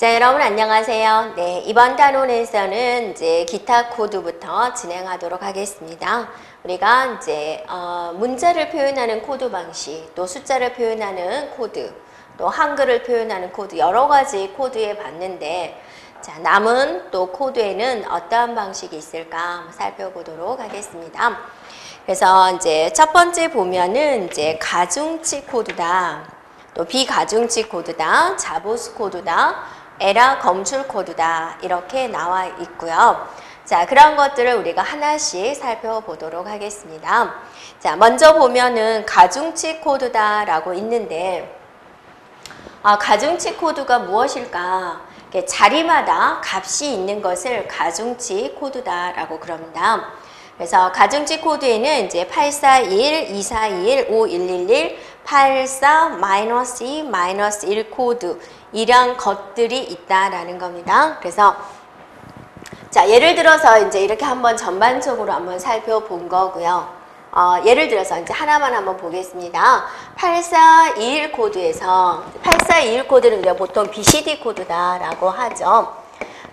자, 여러분 안녕하세요. 네, 이번 단원에서는 이제 기타 코드부터 진행하도록 하겠습니다. 우리가 이제 문자를 표현하는 코드 방식, 또 숫자를 표현하는 코드, 또 한글을 표현하는 코드 여러 가지 코드에 봤는데, 자, 남은 또 코드에는 어떠한 방식이 있을까 한번 살펴보도록 하겠습니다. 그래서 이제 첫 번째 보면은 이제 가중치 코드다, 또 비가중치 코드다, 자보수 코드다, 에라 검출 코드다 이렇게 나와 있고요. 자, 그런 것들을 우리가 하나씩 살펴보도록 하겠습니다. 자, 먼저 보면은 가중치 코드다 라고 있는데, 가중치 코드가 무엇일까? 자리마다 값이 있는 것을 가중치 코드다 라고 그럽니다. 그래서 가중치 코드에는 이제 841, 2421, 5111, 84, -2, -1 코드 이런 것들이 있다라는 겁니다. 그래서 자, 예를 들어서 이제 이렇게 한번 전반적으로 한번 살펴본 거고요. 예를 들어서 이제 하나만 한번 보겠습니다. 8421 코드에서 8421 코드는 우리가 보통 BCD 코드다라고 하죠.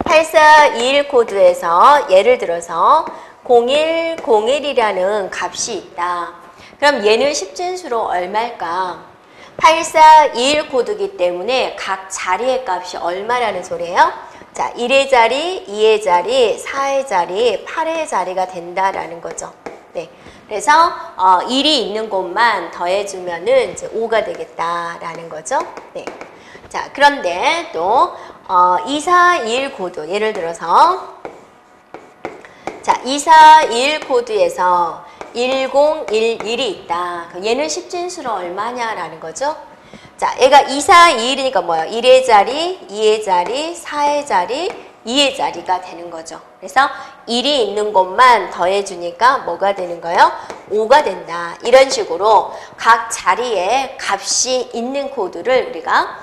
8421 코드에서 예를 들어서 0101이라는 값이 있다. 그럼 얘는 10진수로 얼마일까? 8421 코드이기 때문에 각 자리의 값이 얼마라는 소리예요? 자, 1의 자리, 2의 자리, 4의 자리, 8의 자리가 된다라는 거죠. 네. 그래서 1이 있는 곳만 더해주면은 이제 5가 되겠다라는 거죠. 네. 자, 그런데 또 2421 코드, 예를 들어서 자, 2421 코드에서 1011이 있다. 얘는 10진수로 얼마냐라는 거죠. 자, 얘가 2421이니까 뭐예요? 1의 자리, 2의 자리, 4의 자리, 2의 자리가 되는 거죠. 그래서 1이 있는 곳만 더해주니까 뭐가 되는 거예요? 5가 된다. 이런 식으로 각 자리에 값이 있는 코드를 우리가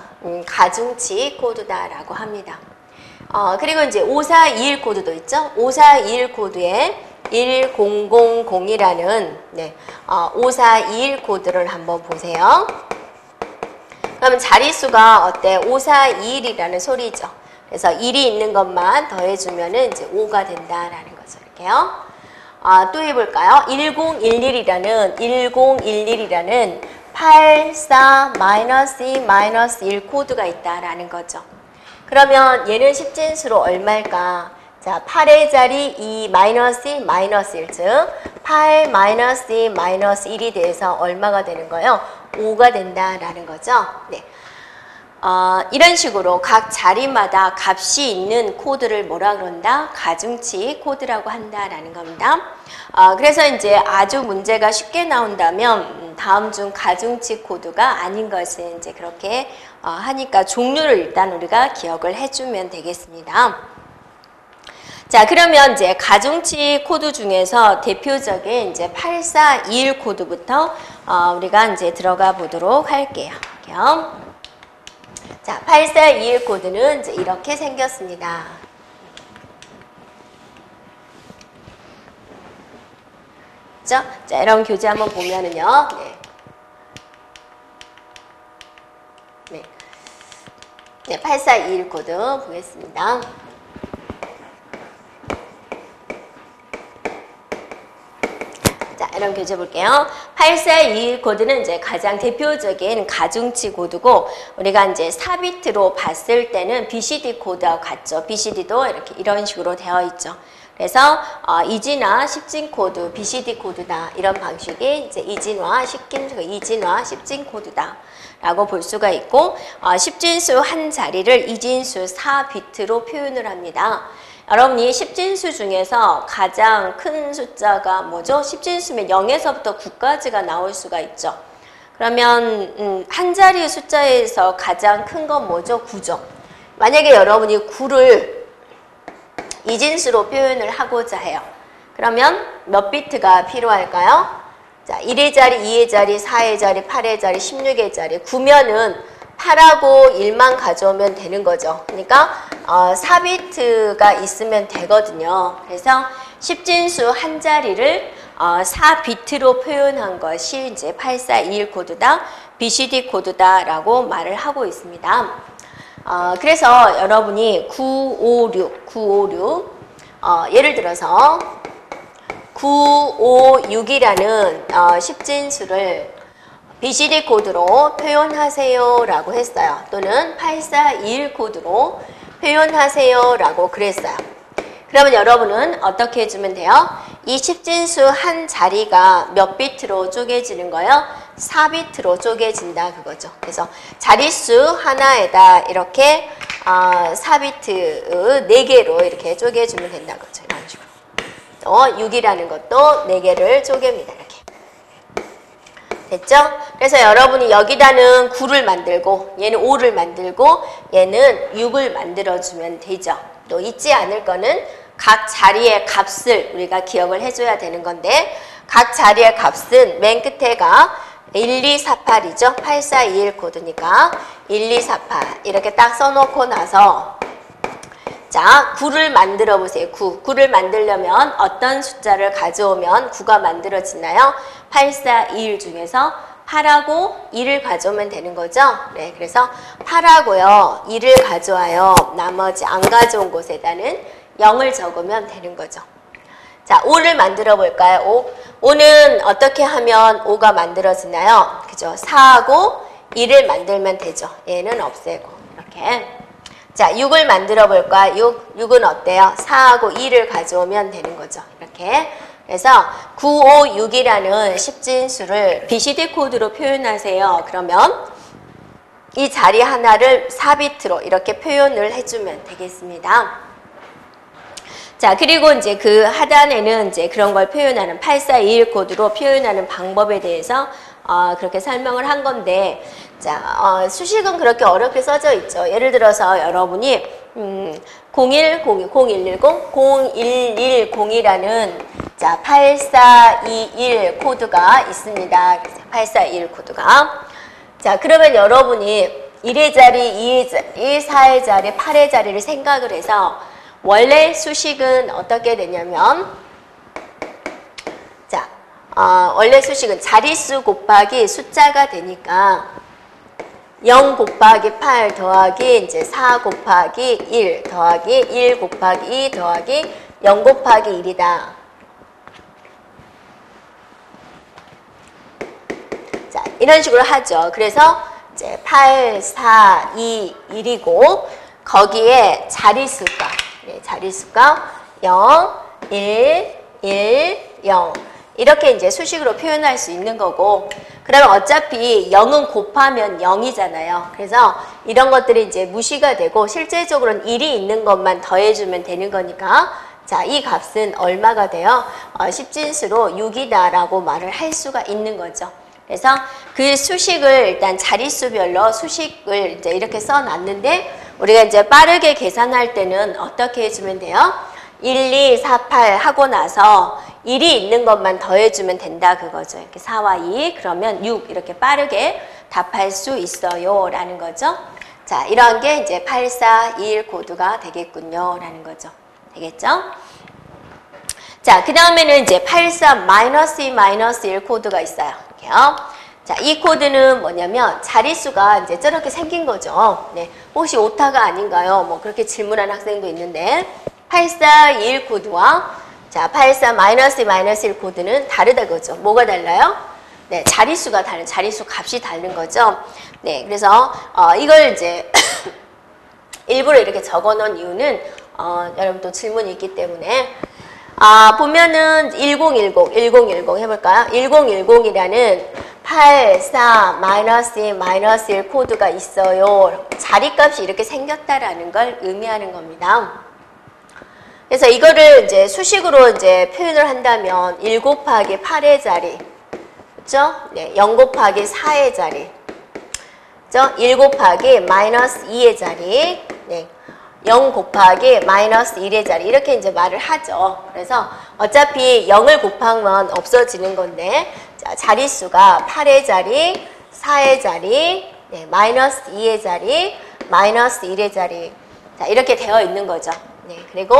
가중치 코드다라고 합니다. 그리고 이제 5421 코드도 있죠. 5421 코드에 1000이라는 5421 코드를 한번 보세요. 그러면 자릿수가 어때? 5421이라는 소리죠. 그래서 1이 있는 것만 더해주면은 이제 5가 된다라는 거죠. 이렇게요. 또 해볼까요? 1011이라는 84-2-1 코드가 있다라는 거죠. 그러면 얘는 10진수로 얼마일까? 자, 8의 자리 2 -2 -1 즉 8 -2 -1이 돼서 얼마가 되는 거예요? 5가 된다라는 거죠. 네. 이런 식으로 각 자리마다 값이 있는 코드를 뭐라 그런다? 가중치 코드라고 한다라는 겁니다. 그래서 이제 아주 문제가 쉽게 나온다면 다음 중 가중치 코드가 아닌 것은 이제 그렇게 하니까 종류를 일단 우리가 기억을 해주면 되겠습니다. 자, 그러면 이제 가중치 코드 중에서 대표적인 이제 8421 코드부터 우리가 이제 들어가 보도록 할게요. 자, 8421 코드는 이제 이렇게 생겼습니다. 그죠? 자, 이런 교재 한번 보면은요. 네, 8421 코드 보겠습니다. 자, 이런 교재 볼게요. 8421 코드는 이제 가장 대표적인 가중치 코드고, 우리가 이제 4비트로 봤을 때는 BCD 코드와 같죠. BCD도 이렇게 이런 식으로 되어 있죠. 그래서 이진화 10진 코드, BCD 코드다. 이런 방식이 이제 이진화 10진 코드다. 라고 볼 수가 있고, 10진수 한 자리를 이진수 4비트로 표현을 합니다. 여러분이 10진수 중에서 가장 큰 숫자가 뭐죠? 10진수면 0에서부터 9까지가 나올 수가 있죠. 그러면 한 자리 숫자에서 가장 큰 건 뭐죠? 9죠. 만약에 여러분이 9를 이진수로 표현을 하고자 해요. 그러면 몇 비트가 필요할까요? 자, 1의 자리, 2의 자리, 4의 자리, 8의 자리, 16의 자리. 9면은 8하고 1만 가져오면 되는 거죠. 그러니까 4비트가 있으면 되거든요. 그래서 10진수 한 자리를 4비트로 표현한 것이 이제 8421 코드다, BCD 코드다라고 말을 하고 있습니다. 그래서 여러분이 956 예를 들어서 956이라는 10진수를 BCD 코드로 표현하세요 라고 했어요. 또는 8421 코드로 표현하세요 라고 그랬어요. 그러면 여러분은 어떻게 해주면 돼요? 이 10진수 한 자리가 몇 비트로 쪼개지는 거예요? 4비트로 쪼개진다 그거죠. 그래서 자릿수 하나에다 이렇게 4비트 4개로 이렇게 쪼개주면 된다는 거죠. 이런 식으로. 또 6이라는 것도 4개를 쪼갭니다. 이렇게. 됐죠? 그래서 여러분이 여기다는 9를 만들고 얘는 5를 만들고 얘는 6을 만들어주면 되죠. 또 잊지 않을 거는 각 자리의 값을 우리가 기억을 해줘야 되는 건데 각 자리의 값은 맨 끝에가 1248이죠. 8421 코드니까 1248 이렇게 딱 써놓고 나서 자 9를 만들어 보세요. 9를 만들려면 어떤 숫자를 가져오면 9가 만들어지나요? 8421 중에서 8하고 2를 가져오면 되는 거죠. 네, 그래서 8하고요 2를 가져와요. 나머지 안 가져온 곳에다는 0을 적으면 되는 거죠. 자, 5를 만들어 볼까요? 5는 어떻게 하면 5가 만들어지나요? 그죠? 4하고 2를 만들면 되죠. 얘는 없애고 이렇게. 자, 6을 만들어 볼까요? 6은 어때요? 4하고 2를 가져오면 되는 거죠. 이렇게. 그래서 956이라는 10진수를 BCD 코드로 표현하세요. 그러면 이 자리 하나를 4비트로 이렇게 표현을 해주면 되겠습니다. 자, 그리고 이제 그 하단에는 이제 그런 걸 표현하는 8421 코드로 표현하는 방법에 대해서 그렇게 설명을 한 건데, 자, 수식은 그렇게 어렵게 써져 있죠. 예를 들어서 여러분이 0110이라는 자 8421 코드가 있습니다. 8421 코드가. 자, 그러면 여러분이 1의 자리, 2의 자리, 4의 자리, 8의 자리를 생각을 해서 원래 수식은 어떻게 되냐면 자, 원래 수식은 자릿수 곱하기 숫자가 되니까 0 곱하기 8 더하기 이제 4 곱하기 1 더하기 1 곱하기 2 더하기 0 곱하기 1이다. 자, 이런 식으로 하죠. 그래서 이제 8, 4, 2, 1이고 거기에 자릿수가 네, 자릿수가 0, 1, 0 이렇게 이제 수식으로 표현할 수 있는 거고, 그러면 어차피 0은 곱하면 0이잖아요. 그래서 이런 것들이 이제 무시가 되고 실제적으로는 1이 있는 것만 더해주면 되는 거니까 자, 이 값은 얼마가 돼요? 10진수로 6이다라고 말을 할 수가 있는 거죠. 그래서 그 수식을 일단 자릿수별로 수식을 이제 이렇게 써놨는데 우리가 이제 빠르게 계산할 때는 어떻게 해주면 돼요? 1, 2, 4, 8 하고 나서 1이 있는 것만 더해주면 된다 그거죠. 이렇게 4와 2 그러면 6 이렇게 빠르게 답할 수 있어요 라는 거죠. 자, 이런 게 이제 8421 코드가 되겠군요 라는 거죠. 되겠죠? 자, 그 다음에는 이제 84-2-1 코드가 있어요. 이렇게요. 자, 이 코드는 뭐냐면 자릿수가 이제 저렇게 생긴 거죠. 네, 혹시 오타가 아닌가요? 뭐 그렇게 질문하는 학생도 있는데 8421 코드와 자, 84-2-1 코드는 다르다 그거죠. 뭐가 달라요? 네, 자릿수가 다른 자릿수 값이 다른 거죠. 네, 그래서 이걸 이제 일부러 이렇게 적어 놓은 이유는 여러분 또 질문이 있기 때문에 보면은 1010 해볼까요? 1010이라는 84-1 코드가 있어요. 자리값이 이렇게 생겼다라는 걸 의미하는 겁니다. 그래서 이거를 이제 수식으로 이제 표현을 한다면 1 곱하기 8의 자리, 그죠? 네, 0 곱하기 4의 자리, 그죠? 1 곱하기 마이너스 2의 자리, 네, 0 곱하기 마이너스 1의 자리 이렇게 이제 말을 하죠. 그래서 어차피 0을 곱하면 없어지는 건데 자, 자릿수가 8의 자리, 4의 자리, 네, 마이너스 2의 자리, 마이너스 1의 자리 자, 이렇게 되어 있는 거죠. 네, 그리고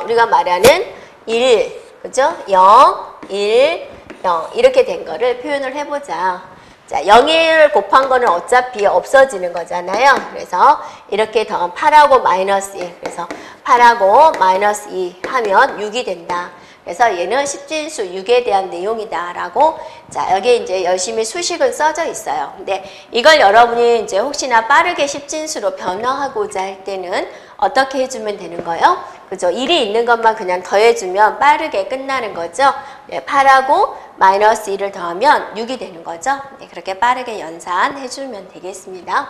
우리가 말하는 1, 그죠? 0, 1, 0 이렇게 된 거를 표현을 해보자. 자, 0을 곱한 거는 어차피 없어지는 거잖아요. 그래서 이렇게 더하면 8하고 마이너스 1. 그래서 8하고 마이너스 2 하면 6이 된다. 그래서 얘는 십진수 6에 대한 내용이다라고 자, 여기 이제 열심히 수식은 써져 있어요. 근데 이걸 여러분이 이제 혹시나 빠르게 십진수로 변화하고자 할 때는 어떻게 해주면 되는 거예요? 그죠? 1이 있는 것만 그냥 더해주면 빠르게 끝나는 거죠. 네, 8하고 마이너스 1을 더하면 6이 되는 거죠. 네, 그렇게 빠르게 연산해주면 되겠습니다.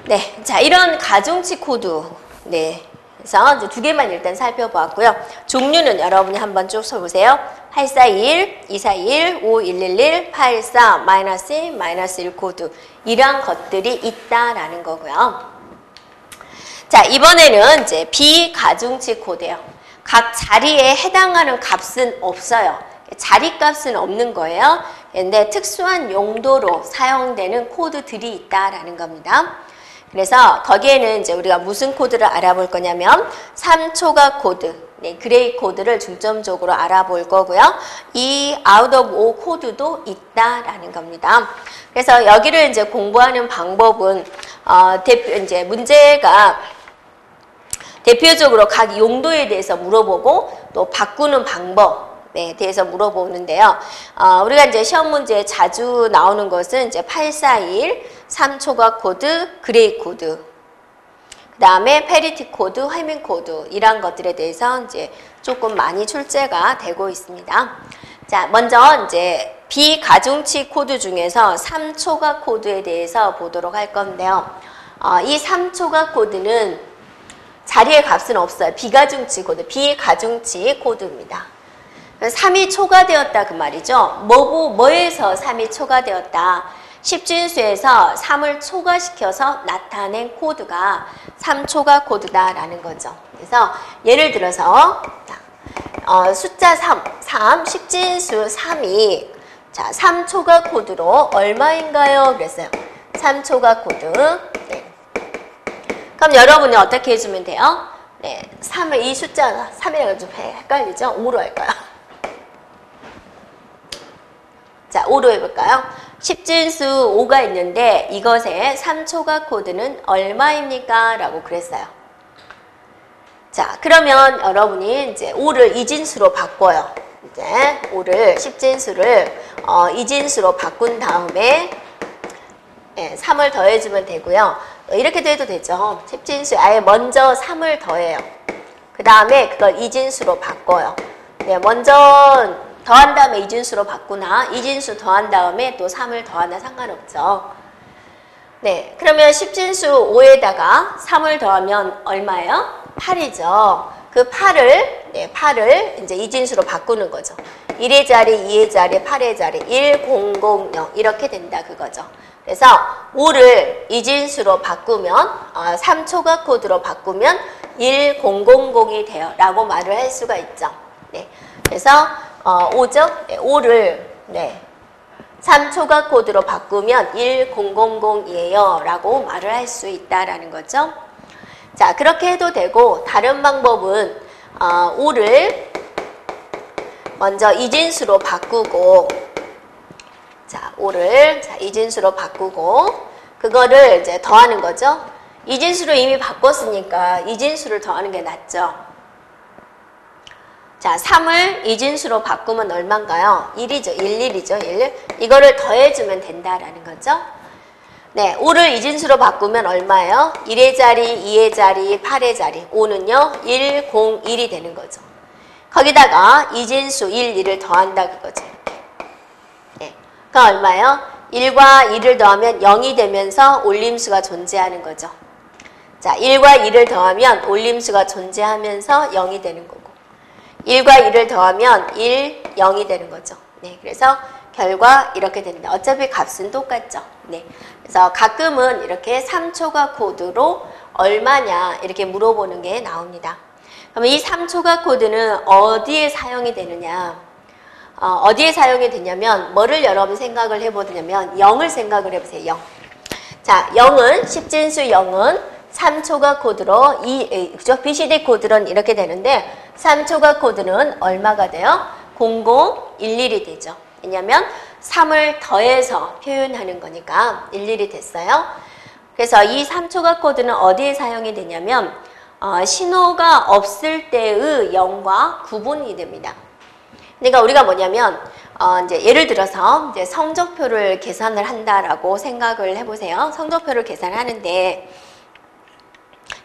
네, 자, 이런 가중치 코드. 네. 그래서 이제 두 개만 일단 살펴보았고요. 종류는 여러분이 한번 쭉 써보세요. 8421, 241, 5111, 84, 마이너스 1, 마이너스 1 코드. 이런 것들이 있다라는 거고요. 자, 이번에는 이제 비가중치 코드예요. 각 자리에 해당하는 값은 없어요. 자리 값은 없는 거예요. 근데 특수한 용도로 사용되는 코드들이 있다라는 겁니다. 그래서 거기에는 이제 우리가 무슨 코드를 알아볼 거냐면 3초각 코드, 네, 그레이 코드를 중점적으로 알아볼 거고요. 이 out of O 코드도 있다라는 겁니다. 그래서 여기를 이제 공부하는 방법은 이제 문제가 대표적으로 각 용도에 대해서 물어보고 또 바꾸는 방법에 대해서 물어보는데요. 우리가 이제 시험 문제에 자주 나오는 것은 이제 841 3초각 코드, 그레이 코드, 그 다음에 페리티 코드, 해밍 코드 이런 것들에 대해서 이제 조금 많이 출제가 되고 있습니다. 자, 먼저 이제 비가중치 코드 중에서 3초각 코드에 대해서 보도록 할 건데요. 이 3초각 코드는 자리의 값은 없어요. 비가중치 코드, 비가중치 코드입니다. 3이 초과되었다 그 말이죠. 뭐에서 3이 초과되었다. 십진수에서 3을 초과시켜서 나타낸 코드가 3초각 코드다라는 거죠. 그래서 예를 들어서 숫자 3, 십진수 3이 자 3초각 코드로 얼마인가요? 그랬어요. 3초각 코드. 네. 그럼 여러분이 어떻게 해주면 돼요? 네, 3을 이 숫자 3이라고 좀 헷갈리죠? 5로 할까요? 자, 5로 해볼까요? 십진수 5가 있는데 이것의 3초각 코드는 얼마입니까? 라고 그랬어요. 자, 그러면 여러분이 이제 5를 이진수로 바꿔요. 이제 5를 십진수를 이진수로 바꾼 다음에 3을 더해주면 되고요. 이렇게도 해도 되죠. 십진수 아예 먼저 3을 더해요. 그 다음에 그걸 이진수로 바꿔요. 네, 먼저 더한 다음에 이진수로 바꾸나 이진수 더한 다음에 또 3을 더하나 상관없죠. 네, 그러면 십진수 5에다가 3을 더하면 얼마예요? 8이죠. 그 8을 이제 이진수로 바꾸는 거죠. 1의 자리, 2의 자리, 8의 자리, 1, 0, 0, 0 이렇게 된다 그거죠. 그래서 5를 이진수로 바꾸면 3초각 코드로 바꾸면 1, 0, 0, 0이 돼요 라고 말을 할 수가 있죠. 네, 그래서 5죠? 네, 5를 3초각 코드로 바꾸면 1000이에요 라고 말을 할 수 있다라는 거죠. 자, 그렇게 해도 되고 다른 방법은 5를 먼저 이진수로 바꾸고 자, 5를 이진수로 바꾸고 그거를 이제 더하는 거죠. 이진수로 이미 바꿨으니까 이진수를 더하는 게 낫죠. 자, 3을 이진수로 바꾸면 얼마인가요? 1이죠. 1이죠. 1. 이거를 더해주면 된다라는 거죠. 네, 5를 이진수로 바꾸면 얼마예요? 1의 자리, 2의 자리, 8의 자리. 5는요, 1, 0, 1이 되는 거죠. 거기다가 이진수 1, 2를 더한다 그거죠. 네, 그럼 얼마예요? 1과 2를 더하면 0이 되면서 올림수가 존재하는 거죠. 자, 1과 2를 더하면 올림수가 존재하면서 0이 되는 거고 1과 2를 더하면 1, 0이 되는 거죠. 네, 그래서 결과 이렇게 됩니다. 어차피 값은 똑같죠. 네, 그래서 가끔은 이렇게 3초각 코드로 얼마냐 이렇게 물어보는 게 나옵니다. 그러면 이 3초각 코드는 어디에 사용이 되느냐? 어디에 사용이 되냐면 뭐를 여러분 생각을 해보냐면 0을 생각을 해보세요. 0. 자, 0은 십진수 0은 3초각 코드로 그죠? BCD 코드는 이렇게 되는데 3초각 코드는 얼마가 돼요? 0011이 되죠. 왜냐면 3을 더해서 표현하는 거니까 일일이 됐어요. 그래서 이 3초각 코드는 어디에 사용이 되냐면 신호가 없을 때의 0과 구분이 됩니다. 그러니까 우리가 뭐냐면 이제 예를 들어서 이제 성적표를 계산을 한다라고 생각을 해보세요. 성적표를 계산하는데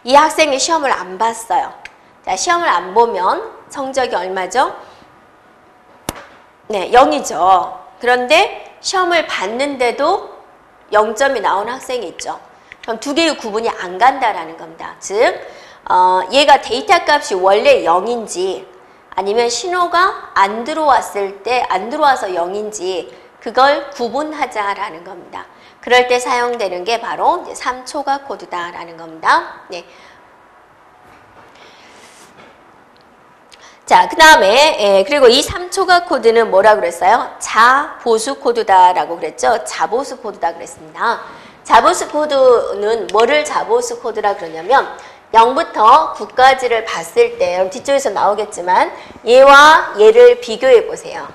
이 학생이 시험을 안 봤어요. 자, 시험을 안 보면 성적이 얼마죠? 네, 0이죠. 그런데 시험을 봤는데도 0점이 나온 학생이 있죠. 그럼 두 개의 구분이 안 간다라는 겁니다. 즉, 얘가 데이터 값이 원래 0인지 아니면 신호가 안 들어왔을 때 안 들어와서 0인지 그걸 구분하자라는 겁니다. 그럴 때 사용되는 게 바로 이제 3초각 코드다라는 겁니다. 네. 자, 그 다음에 그리고 이 3초각 코드는 뭐라고 그랬어요? 자보수 코드다라고 그랬죠. 자보수 코드다 그랬습니다. 자보수 코드는 뭐를 자보수 코드라 그러냐면 0부터 9까지를 봤을 때 뒤쪽에서 나오겠지만 얘와 얘를 비교해 보세요.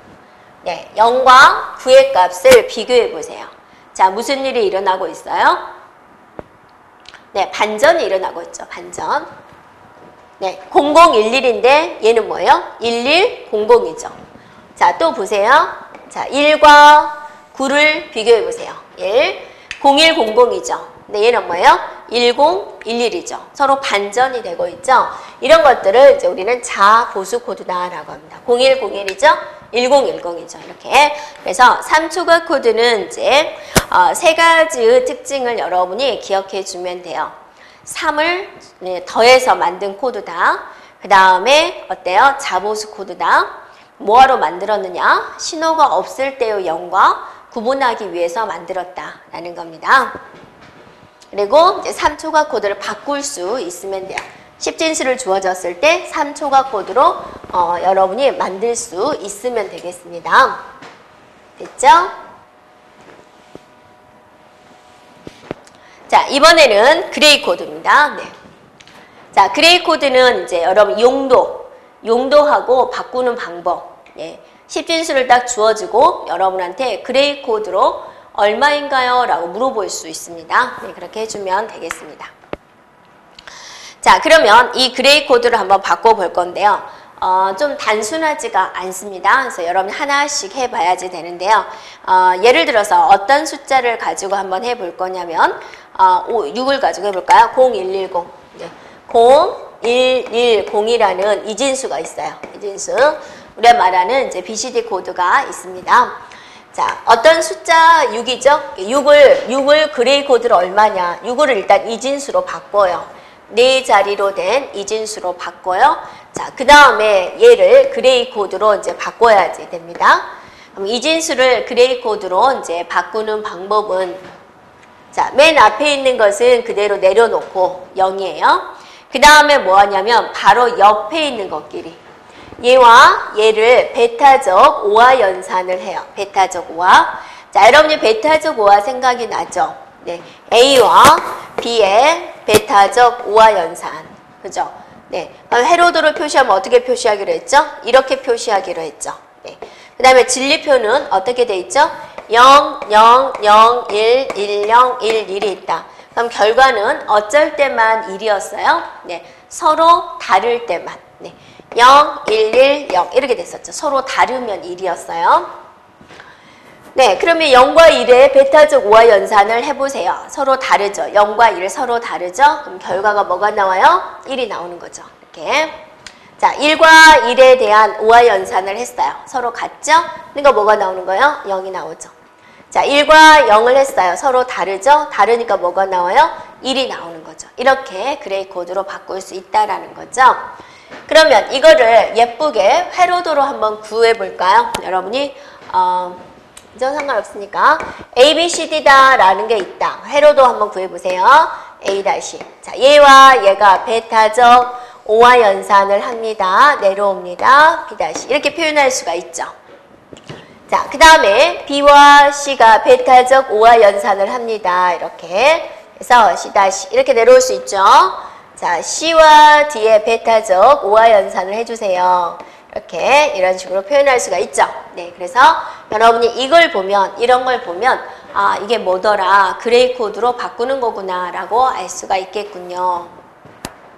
네, 0과 9의 값을 비교해 보세요. 자, 무슨 일이 일어나고 있어요? 네, 반전이 일어나고 있죠. 반전. 네, 0011인데 얘는 뭐예요? 1100이죠. 자, 또 보세요. 자, 1과 9를 비교해 보세요. 1, 0100이죠. 근데 얘는 뭐예요? 1011이죠. 서로 반전이 되고 있죠. 이런 것들을 이제 우리는 자보수 코드다라고 합니다. 0101이죠. 1010이죠. 이렇게. 그래서 3초각 코드는 이제 세 가지의 특징을 여러분이 기억해 주면 돼요. 3을 더해서 만든 코드다. 그 다음에 어때요? 자보수 코드다. 뭐하러 만들었느냐? 신호가 없을 때의 0과 구분하기 위해서 만들었다라는 겁니다. 그리고 이제 3초각 코드를 바꿀 수 있으면 돼요. 10진수를 주어졌을 때 3초각 코드로 여러분이 만들 수 있으면 되겠습니다. 됐죠? 자, 이번에는 그레이 코드입니다. 네. 자, 그레이 코드는 이제 여러분 용도하고 바꾸는 방법. 예. 10진수를 딱 주어지고 여러분한테 그레이 코드로 얼마인가요? 라고 물어볼 수 있습니다. 네, 그렇게 해주면 되겠습니다. 자, 그러면 이 그레이 코드를 한번 바꿔볼 건데요. 좀 단순하지가 않습니다. 그래서 여러분 하나씩 해봐야지 되는데요. 예를 들어서 어떤 숫자를 가지고 한번 해볼 거냐면 6을 가지고 해볼까요? 0110. 네. 0110이라는 이진수가 있어요. 이진수. 우리가 말하는 이제 BCD 코드가 있습니다. 자, 어떤 숫자 6이죠? 6을 그레이 코드로 얼마냐? 6을 일단 이진수로 바꿔요. 4자리로 된 이진수로 바꿔요. 자, 그 다음에 얘를 그레이 코드로 이제 바꿔야지 됩니다. 그럼 이진수를 그레이 코드로 이제 바꾸는 방법은 자, 맨 앞에 있는 것은 그대로 내려놓고 0이에요. 그 다음에 뭐 하냐면 바로 옆에 있는 것끼리 얘와 얘를 베타적 5와 연산을 해요. 베타적 5와. 자, 여러분이 베타적 5와 생각이 나죠? 네. A와 B의 베타적 5와 연산. 그죠? 네. 회로도를 표시하면 어떻게 표시하기로 했죠? 이렇게 표시하기로 했죠. 네. 그 다음에 진리표는 어떻게 돼 있죠? 0, 0, 0, 1, 1, 0, 1, 1이 있다. 그럼 결과는 어쩔 때만 1이었어요? 네. 서로 다를 때만. 네. 0, 1, 1, 0 이렇게 됐었죠. 서로 다르면 1이었어요. 네, 그러면 0과 1의 베타적 5와 연산을 해보세요. 서로 다르죠. 0과 1 서로 다르죠. 그럼 결과가 뭐가 나와요? 1이 나오는 거죠. 이렇게. 자, 1과 1에 대한 5와 연산을 했어요. 서로 같죠? 그러니까 뭐가 나오는 거예요? 0이 나오죠. 자, 1과 0을 했어요. 서로 다르죠? 다르니까 뭐가 나와요? 1이 나오는 거죠. 이렇게 그레이 코드로 바꿀 수 있다라는 거죠. 그러면 이거를 예쁘게 회로도로 한번 구해볼까요? 여러분이 이전 상관없으니까 A, B, C, D다 라는 게 있다. 회로도 한번 구해보세요. A-. 자, 얘와 얘가 베타적 5와 연산을 합니다. 내려옵니다. B- 이렇게 표현할 수가 있죠. 자, 그 다음에 B와 C가 베타적 5와 연산을 합니다. 이렇게 해서 C- 이렇게 내려올 수 있죠. 자, C와 D의 베타적 5와 연산을 해주세요. 이렇게 이런 식으로 표현할 수가 있죠. 네, 그래서 여러분이 이걸 보면, 이런 걸 보면 아, 이게 뭐더라, 그레이 코드로 바꾸는 거구나 라고 알 수가 있겠군요.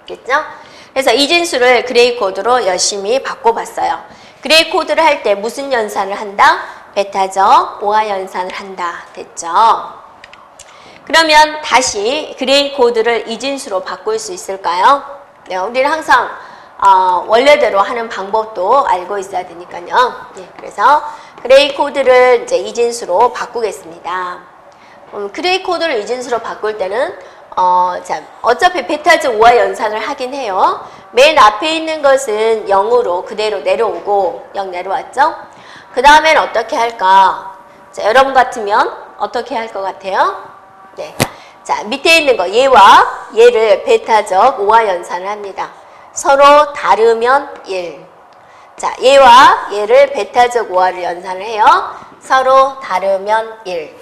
알겠죠? 그래서 이 진수를 그레이 코드로 열심히 바꿔봤어요. 그레이 코드를 할 때 무슨 연산을 한다? 베타적 오화 연산을 한다. 됐죠? 그러면 다시 그레이 코드를 이 진수로 바꿀 수 있을까요? 네, 우리는 항상 원래대로 하는 방법도 알고 있어야 되니까요. 네, 그래서 그레이 코드를 이제 이 진수로 바꾸겠습니다. 그레이 코드를 이 진수로 바꿀 때는 자, 어차피 베타적 오화 연산을 하긴 해요. 맨 앞에 있는 것은 0으로 그대로 내려오고 0 내려왔죠? 그 다음엔 어떻게 할까? 자, 여러분 같으면 어떻게 할 것 같아요? 네. 자, 밑에 있는 거 얘와 얘를 베타적 오화 연산을 합니다. 서로 다르면 1. 자, 얘와 얘를 베타적 오화를 연산을 해요. 서로 다르면 1.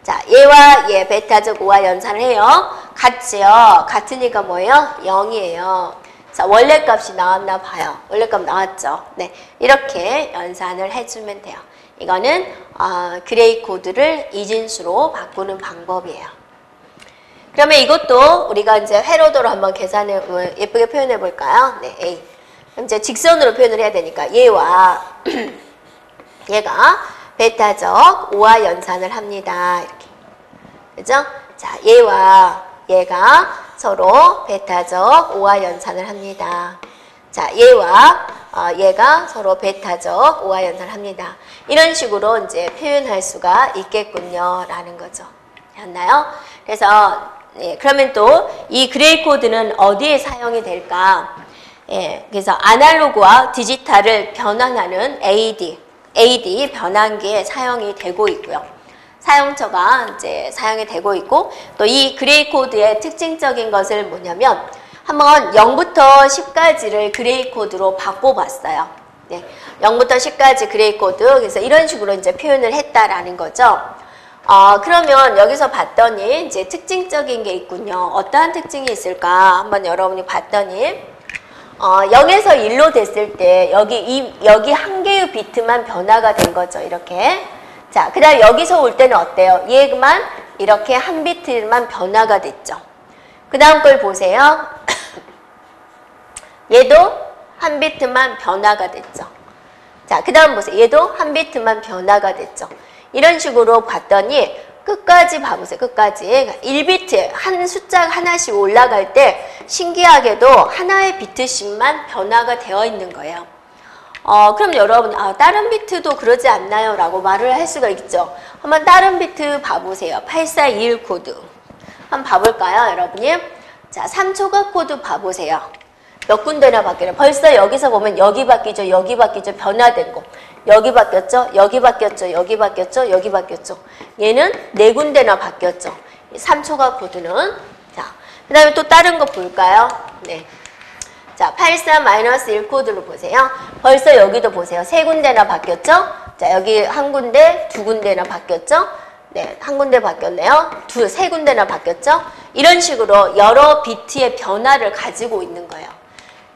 자, 얘와 얘 베타적 오화 연산을 해요. 같지요? 같으니까 뭐예요? 0이에요. 자, 원래 값이 나왔나 봐요. 원래 값 나왔죠? 네, 이렇게 연산을 해주면 돼요. 이거는 그레이 코드를 이진수로 바꾸는 방법이에요. 그러면 이것도 우리가 이제 회로도로 한번 계산해 예쁘게 표현해 볼까요? 네, A. 그럼 이제 직선으로 표현을 해야 되니까 얘와 얘가 베타적 오화 연산을 합니다. 이렇게. 그죠? 자, 얘와 얘가 서로 베타적 오화 연산을 합니다. 자, 얘와 얘가 서로 베타적 오화 연산을 합니다. 이런 식으로 이제 표현할 수가 있겠군요. 라는 거죠. 됐나요? 그래서, 예, 그러면 또 이 그레이 코드는 어디에 사용이 될까? 예, 그래서 아날로그와 디지털을 변환하는 AD 변환기에 사용이 되고 있고요. 사용처가 이제 사용이 되고 있고, 또 이 그레이 코드의 특징적인 것을 뭐냐면, 한번 0부터 10까지를 그레이 코드로 바꿔봤어요. 네, 0부터 10까지 그레이 코드. 그래서 이런 식으로 이제 표현을 했다라는 거죠. 그러면 여기서 봤더니 이제 특징적인 게 있군요. 어떠한 특징이 있을까? 한번 여러분이 봤더니, 0에서 1로 됐을 때 여기 한 개의 비트만 변화가 된 거죠. 이렇게. 자, 그 다음 여기서 올 때는 어때요? 얘만 이렇게 한 비트만 변화가 됐죠. 그 다음 걸 보세요. 얘도 한 비트만 변화가 됐죠. 자, 그 다음 보세요. 얘도 한 비트만 변화가 됐죠. 이런 식으로 봤더니 끝까지 봐보세요. 끝까지. 1비트, 한 숫자 하나씩 올라갈 때 신기하게도 하나의 비트씩만 변화가 되어 있는 거예요. 그럼 여러분, 다른 비트도 그러지 않나요? 라고 말을 할 수가 있죠. 한번 다른 비트 봐보세요. 8421 코드. 한번 봐볼까요, 여러분이? 자, 3초각 코드 봐보세요. 몇 군데나 바뀌어요. 벌써 여기서 보면 여기 바뀌죠, 여기 바뀌죠, 변화된 거. 여기 바뀌었죠, 여기 바뀌었죠, 여기 바뀌었죠, 여기 바뀌었죠. 얘는 4군데나 바뀌었죠. 3초각 코드는. 자, 그 다음에 또 다른 거 볼까요? 네. 자, 84-1 코드로 보세요. 벌써 여기도 보세요. 3군데나 바뀌었죠? 자, 여기 한 군데, 2군데나 바뀌었죠? 네, 한 군데 바뀌었네요. 3군데나 바뀌었죠? 이런 식으로 여러 비트의 변화를 가지고 있는 거예요.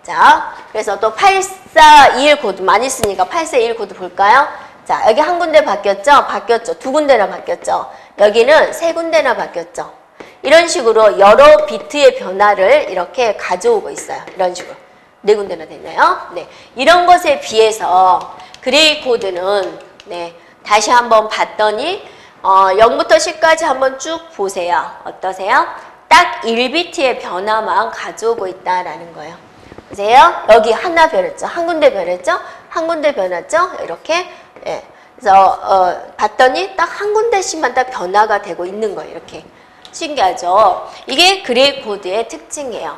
자, 그래서 또 8421 코드 많이 쓰니까 8421 코드 볼까요? 자, 여기 한 군데 바뀌었죠? 바뀌었죠. 2군데나 바뀌었죠? 여기는 3군데나 바뀌었죠? 이런 식으로 여러 비트의 변화를 이렇게 가져오고 있어요. 이런 식으로. 4군데나 됐나요? 네. 이런 것에 비해서 그레이 코드는, 네, 다시 한번 봤더니 0부터 10까지 한번 쭉 보세요. 어떠세요? 딱 1비트의 변화만 가져오고 있다라는 거예요. 보세요. 여기 하나 변했죠? 한 군데 변했죠? 한 군데 변했죠? 이렇게. 네. 그래서 봤더니 딱 한 군데씩만 딱 변화가 되고 있는 거예요. 이렇게. 신기하죠? 이게 그레이 코드의 특징이에요.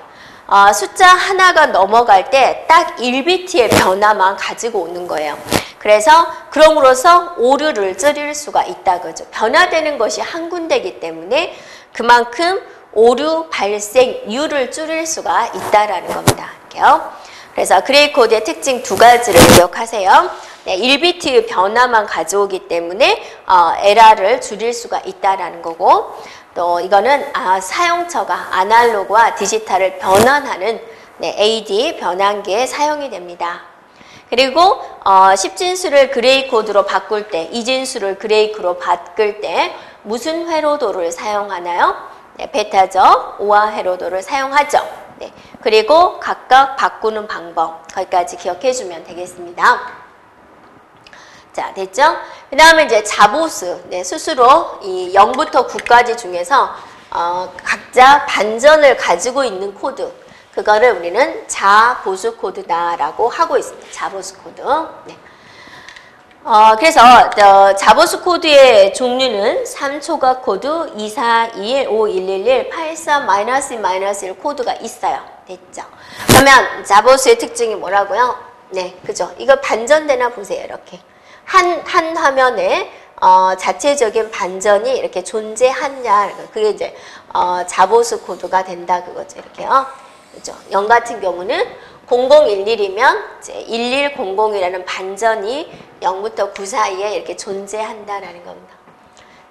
숫자 하나가 넘어갈 때 딱 1비트의 변화만 가지고 오는 거예요. 그래서 그럼으로써 오류를 줄일 수가 있다 그죠. 변화되는 것이 한 군데이기 때문에 그만큼 오류 발생률을 줄일 수가 있다라는 겁니다. 이렇게요. 그래서 그레이 코드의 특징 2가지를 기억하세요. 네, 1비트의 변화만 가져오기 때문에 에러를 줄일 수가 있다라는 거고, 또 이거는 사용처가 아날로그와 디지털을 변환하는, 네, AD 변환기에 사용이 됩니다. 그리고 10진수를 그레이 코드로 바꿀 때, 2진수를 그레이크로 바꿀 때 무슨 회로도를 사용하나요? 네, 베타죠. 오화 회로도를 사용하죠. 네, 그리고 각각 바꾸는 방법, 거기까지 기억해 주면 되겠습니다. 자, 됐죠? 그 다음에 이제 자보수, 네, 스스로 이 0부터 9까지 중에서 각자 반전을 가지고 있는 코드, 그거를 우리는 자보수 코드다라고 하고 있습니다. 자보수 코드. 네. 그래서 자보수 코드의 종류는 3초각 코드, 2421, 5111, 84-1 코드가 있어요. 됐죠? 그러면 자보수의 특징이 뭐라고요? 네, 그죠? 이거 반전되나 보세요. 이렇게. 한 화면에 자체적인 반전이 이렇게 존재하냐. 그게 이제 자보수 코드가 된다. 그거죠. 이렇게요. 그죠? 0 같은 경우는 0011이면 이제 1100이라는 반전이 0부터 9 사이에 이렇게 존재한다라는 겁니다.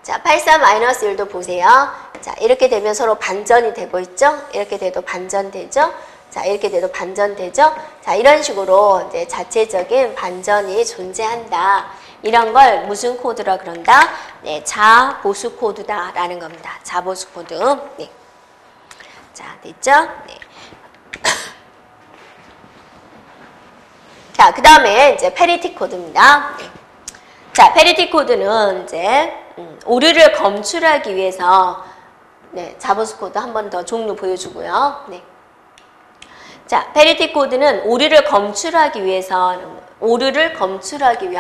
자, 84-1도 보세요. 자, 이렇게 되면 서로 반전이 되고 있죠? 이렇게 돼도 반전되죠? 자, 이렇게 돼도 반전되죠? 자, 이런 식으로 이제 자체적인 반전이 존재한다. 이런 걸 무슨 코드라 그런다? 네, 자보수 코드다라는 겁니다. 자보수 코드. 네. 자, 됐죠? 네. 자, 그 다음에 이제 페리티 코드입니다. 네. 자, 페리티 코드는 이제 오류를 검출하기 위해서 네, 자보수 코드 한 번 더 종류 보여주고요. 네. 자, 페리티 코드는 오류를 검출하기 위한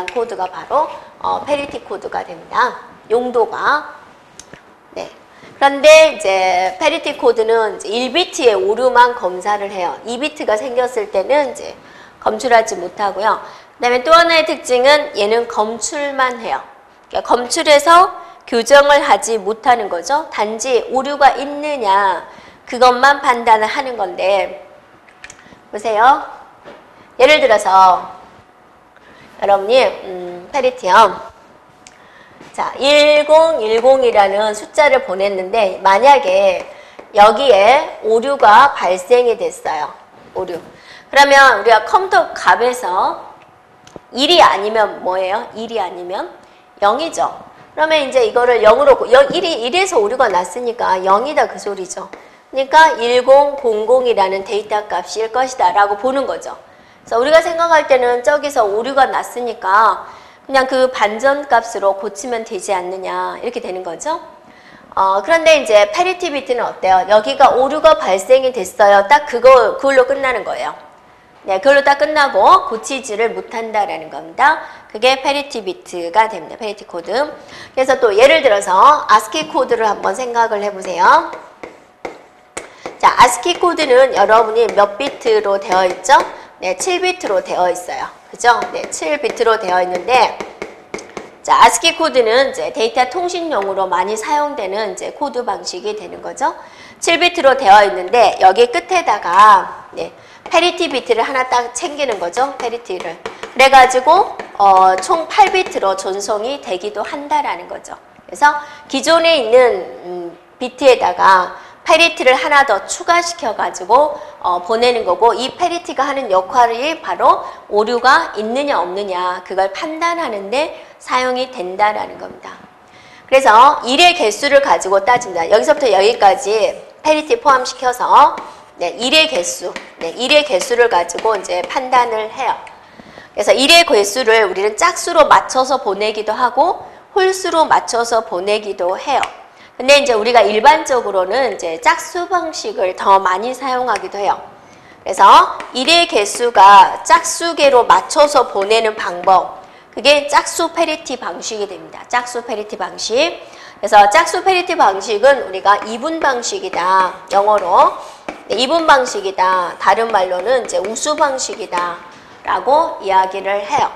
코드가 바로 페리티 코드가 됩니다. 용도가. 네. 그런데 이제 페리티 코드는 이제 1비트의 오류만 검사를 해요. 2비트가 생겼을 때는 이제 검출하지 못하고요. 그 다음에 또 하나의 특징은 얘는 검출만 해요. 그러니까 검출해서 교정을 하지 못하는 거죠. 단지 오류가 있느냐 그것만 판단을 하는 건데 보세요. 예를 들어서 여러분이 페리티요. 자, 1010이라는 숫자를 보냈는데 만약에 여기에 오류가 발생이 됐어요. 오류. 그러면 우리가 컴퓨터 값에서 1이 아니면 뭐예요? 1이 아니면 0이죠. 그러면 이제 이거를 0으로 1에서 오류가 났으니까 0이다 그 소리죠. 그러니까 1000이라는 데이터 값일 것이다 라고 보는 거죠. 그래서 우리가 생각할 때는 저기서 오류가 났으니까 그냥 그 반전 값으로 고치면 되지 않느냐 이렇게 되는 거죠. 그런데 이제 페리티 비트는 어때요? 여기가 오류가 발생이 됐어요. 딱 그걸로 끝나는 거예요. 네, 그걸로 딱 끝나고 고치지를 못한다라는 겁니다. 그게 페리티 비트가 됩니다. 페리티 코드. 그래서 또 예를 들어서 아스키 코드를 한번 생각을 해보세요. 자, 아스키 코드는 여러분이 몇 비트로 되어 있죠? 네, 7비트로 되어 있어요. 그죠? 네, 7비트로 되어 있는데, 자, 아스키 코드는 이제 데이터 통신용으로 많이 사용되는 이제 코드 방식이 되는 거죠. 7비트로 되어 있는데, 여기 끝에다가, 네, 페리티 비트를 하나 딱 챙기는 거죠. 페리티를. 그래가지고, 총 8비트로 전송이 되기도 한다라는 거죠. 그래서 기존에 있는 비트에다가 페리티를 하나 더 추가시켜가지고 보내는 거고 이 페리티가 하는 역할이 바로 오류가 있느냐 없느냐 그걸 판단하는데 사용이 된다라는 겁니다. 그래서 1의 개수를 가지고 따집니다. 여기서부터 여기까지 페리티 포함시켜서 네, 1의 개수, 네, 1의 개수를 가지고 이제 판단을 해요. 그래서 1의 개수를 우리는 짝수로 맞춰서 보내기도 하고 홀수로 맞춰서 보내기도 해요. 근데 이제 우리가 일반적으로는 이제 짝수 방식을 더 많이 사용하기도 해요. 그래서 1의 개수가 짝수계로 맞춰서 보내는 방법, 그게 짝수 페리티 방식이 됩니다. 짝수 페리티 방식. 그래서 짝수 페리티 방식은 우리가 이분 방식이다. 영어로 네, 이분 방식이다. 다른 말로는 이제 우수 방식이다. 라고 이야기를 해요.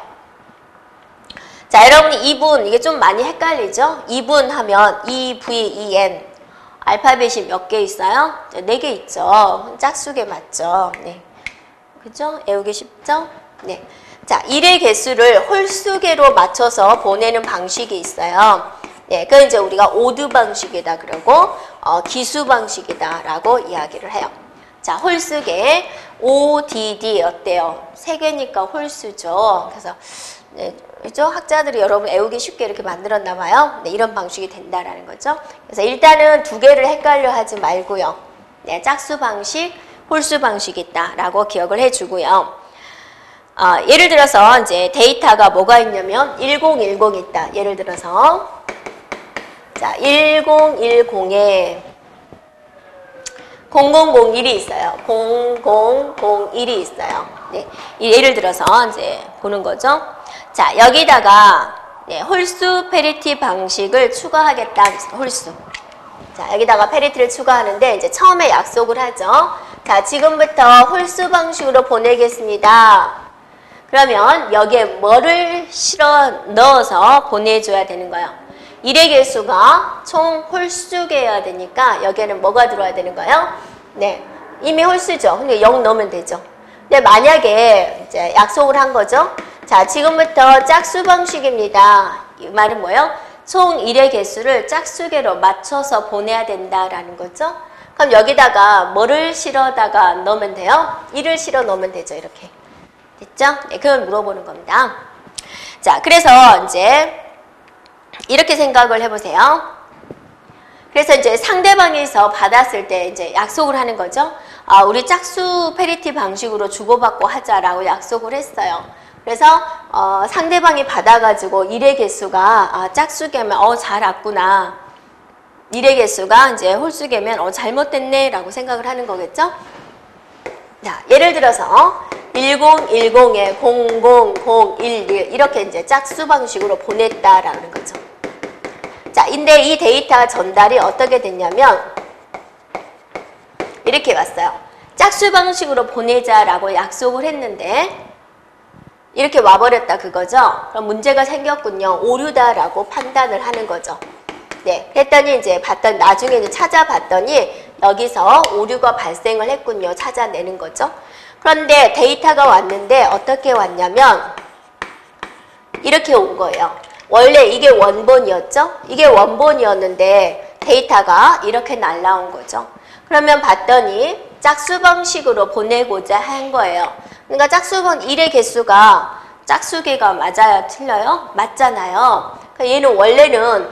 자, 여러분이 이분, 이게 좀 많이 헷갈리죠? 이분 하면 EVEN. 알파벳이 몇 개 있어요? 4개 있죠. 짝수계 맞죠? 네. 그죠? 외우기 쉽죠? 네. 자, 1의 개수를 홀수계로 맞춰서 보내는 방식이 있어요. 네. 그건 이제 우리가 오드 방식이다 그러고, 기수 방식이다 라고 이야기를 해요. 자, 홀수계. ODD 어때요? 세 개니까 홀수죠. 그래서 네, 그죠? 학자들이 여러분 외우기 쉽게 이렇게 만들었나 봐요. 네, 이런 방식이 된다라는 거죠. 그래서 일단은 두 개를 헷갈려 하지 말고요. 네, 짝수 방식, 홀수 방식이 있다라고 기억을 해주고요. 예를 들어서 이제 데이터가 뭐가 있냐면 1010이 있다. 예를 들어서 자 1010에 0001이 있어요. 0001이 있어요. 네, 예를 들어서 이제 보는 거죠. 자, 여기다가 네, 홀수 페리티 방식을 추가하겠다. 홀수. 자, 여기다가 페리티를 추가하는데 이제 처음에 약속을 하죠. 자, 지금부터 홀수 방식으로 보내겠습니다. 그러면 여기에 뭐를 실어 넣어서 보내줘야 되는 거예요? 1의 개수가 총 홀수개여야 되니까 여기에는 뭐가 들어와야 되는 거예요? 네, 이미 홀수죠. 근데 0 넣으면 되죠. 근데 만약에 이제 약속을 한 거죠. 자, 지금부터 짝수 방식입니다. 이 말은 뭐예요? 총 1의 개수를 짝수개로 맞춰서 보내야 된다라는 거죠. 그럼 여기다가 뭐를 실어다가 넣으면 돼요? 1을 실어 넣으면 되죠. 이렇게. 됐죠? 네, 그걸 물어보는 겁니다. 자, 그래서 이제 이렇게 생각을 해보세요. 그래서 이제 상대방에서 받았을 때 이제 약속을 하는 거죠. 우리 짝수 페리티 방식으로 주고받고 하자라고 약속을 했어요. 그래서 상대방이 받아가지고 1의 개수가 짝수개면 잘 왔구나. 1의 개수가 이제 홀수개면 잘못됐네 라고 생각을 하는 거겠죠. 자, 예를 들어서 1010에 00011 이렇게 이제 짝수 방식으로 보냈다라는 거죠. 자, 근데 이 데이터 전달이 어떻게 됐냐면 이렇게 왔어요. 짝수 방식으로 보내자라고 약속을 했는데 이렇게 와버렸다 그거죠. 그럼 문제가 생겼군요. 오류다라고 판단을 하는 거죠. 네, 그랬더니 이제 나중에 이제 찾아봤더니 여기서 오류가 발생을 했군요. 찾아내는 거죠. 그런데 데이터가 왔는데 어떻게 왔냐면 이렇게 온 거예요. 원래 이게 원본이었죠? 이게 원본이었는데 데이터가 이렇게 날라온 거죠. 그러면 봤더니 짝수 방식으로 보내고자 한 거예요. 그러니까 짝수번 1의 개수가 짝수개가 맞아요? 틀려요? 맞잖아요. 그러니까 얘는 원래는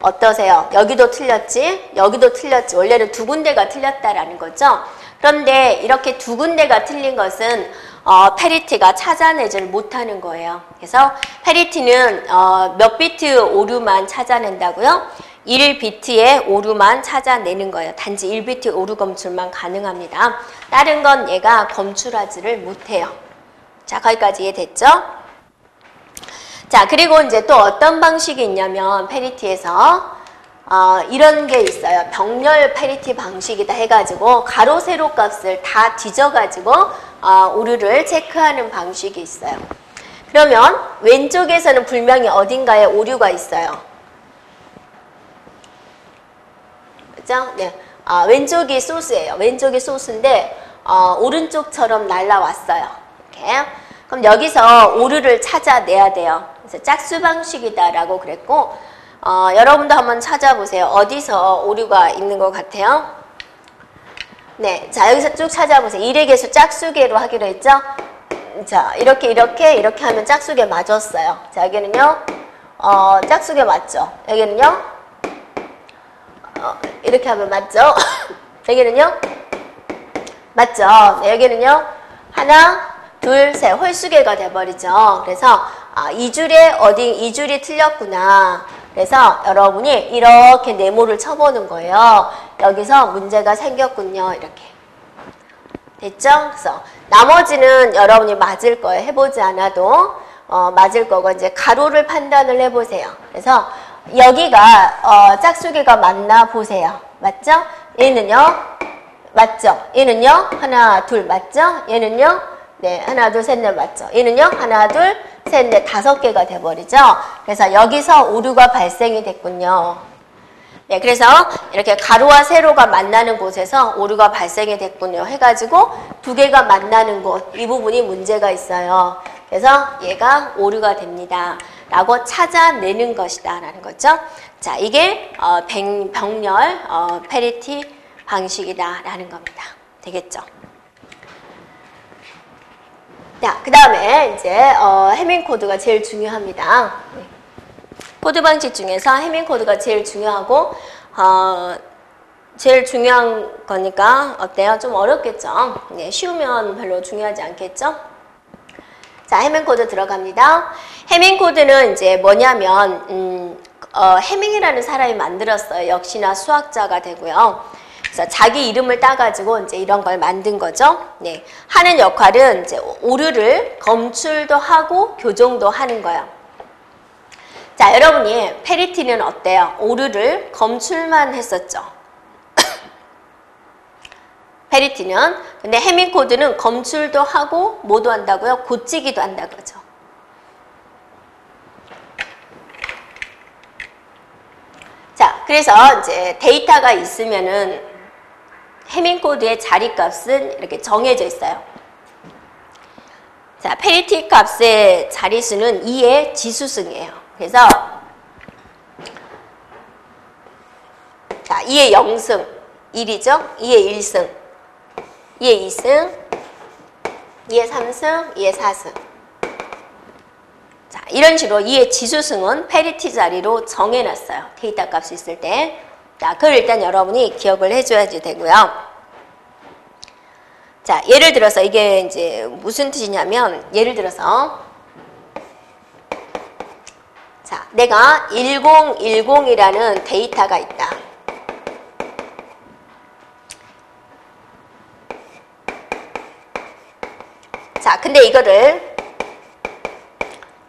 어떠세요? 여기도 틀렸지? 여기도 틀렸지? 원래는 두 군데가 틀렸다라는 거죠. 그런데 이렇게 두 군데가 틀린 것은 페리티가 찾아내질 못하는 거예요. 그래서 페리티는 몇 비트 오류만 찾아낸다고요? 1비트의 오류만 찾아내는 거예요. 단지 1비트 오류 검출만 가능합니다. 다른 건 얘가 검출하지를 못해요. 자, 거기까지 이해됐죠? 자, 그리고 이제 또 어떤 방식이 있냐면 페리티에서 이런 게 있어요. 병렬 페리티 방식이다 해가지고 가로 세로 값을 다 뒤져가지고 오류를 체크하는 방식이 있어요. 그러면 왼쪽에서는 분명히 어딘가에 오류가 있어요. 그죠? 네. 왼쪽이 소스예요. 왼쪽이 소스인데 오른쪽처럼 날라왔어요. 이렇게. 그럼 여기서 오류를 찾아내야 돼요. 그래서 짝수 방식이다라고 그랬고 여러분도 한번 찾아보세요. 어디서 오류가 있는 것 같아요? 네, 자 여기서 쭉 찾아보세요. 1의 개수 짝수개로 하기로 했죠? 자 이렇게 하면 짝수개 맞았어요. 자 여기는요 짝수개 맞죠? 여기는요 이렇게 하면 맞죠? 여기는요 맞죠? 네, 여기는요 하나 둘, 셋 홀수개가 돼버리죠. 그래서 2줄이 틀렸구나. 그래서 여러분이 이렇게 네모를 쳐보는 거예요. 여기서 문제가 생겼군요. 이렇게. 됐죠? 그래서 나머지는 여러분이 맞을 거예요. 해보지 않아도 맞을 거고 이제 가로를 판단을 해보세요. 그래서 여기가 짝수개가 맞나 보세요. 맞죠? 얘는요? 맞죠? 얘는요? 하나, 둘 맞죠? 얘는요? 네, 하나, 둘, 셋, 넷 맞죠? 얘는요? 하나, 둘, 셋, 넷, 5개가 돼버리죠? 그래서 여기서 오류가 발생이 됐군요. 네, 그래서 이렇게 가로와 세로가 만나는 곳에서 오류가 발생이 됐군요. 해가지고 두 개가 만나는 곳, 이 부분이 문제가 있어요. 그래서 얘가 오류가 됩니다. 라고 찾아내는 것이다. 라는 거죠. 자, 이게 병렬 페리티 방식이다. 라는 겁니다. 되겠죠? 자, 그 다음에 이제 해밍 코드가 제일 중요합니다. 코드 방식 중에서 해밍 코드가 제일 중요하고 제일 중요한 거니까 어때요? 좀 어렵겠죠? 네, 쉬우면 별로 중요하지 않겠죠? 자, 해밍 코드 들어갑니다. 해밍 코드는 이제 뭐냐면 해밍이라는 사람이 만들었어요. 역시나 수학자가 되고요. 그래서 자기 이름을 따가지고 이제 이런 걸 만든 거죠. 네, 하는 역할은 이제 오류를 검출도 하고 교정도 하는 거예요. 자, 여러분이 페리티는 어때요? 오류를 검출만 했었죠. 페리티는. 근데 해밍 코드는 검출도 하고 뭐도 한다고요? 고치기도 한다고죠. 자, 그래서 이제 데이터가 있으면은 해밍 코드의 자리값은 이렇게 정해져 있어요. 자, 페리티 값의 자리수는 2의 지수승이에요. 그래서 자, 2의 0승 1이죠? 2의 1승 2의 2승, 2의 3승, 2의 4승. 자, 이런 식으로 2의 지수승은 페리티 자리로 정해놨어요. 데이터 값이 있을 때. 자, 그걸 일단 여러분이 기억을 해줘야지 되고요. 자, 예를 들어서 이게 이제 무슨 뜻이냐면, 예를 들어서, 자, 내가 1010이라는 데이터가 있다. 자, 근데 이거를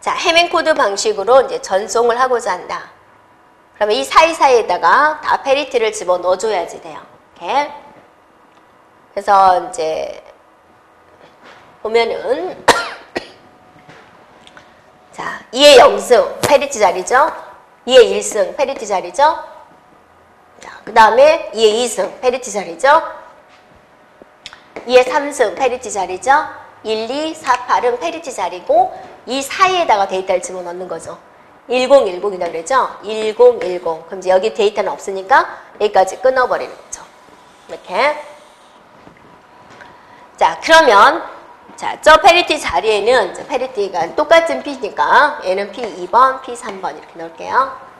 자, 해밍 코드 방식으로 이제 전송을 하고자 한다. 그러면 이 사이사이에다가 다 페리티를 집어 넣어줘야지 돼요. 이렇게. 그래서 이제 보면은 자, 2의 0승 페리티 자리죠. 2의 1승 페리티 자리죠. 자, 그 다음에 2의 2승 페리티 자리죠. 2의 3승 페리티 자리죠. 1, 2, 4, 8은 페리티 자리고 이 사이에다가 데이터를 집어넣는 거죠. 1010이라고 그랬죠? 1010. 그럼 이제 여기 데이터는 없으니까 여기까지 끊어버리는 거죠. 이렇게. 자, 그러면 자, 저 페리티 자리에는 저 페리티가 똑같은 P니까 얘는 P2번, P3번 이렇게 넣을게요.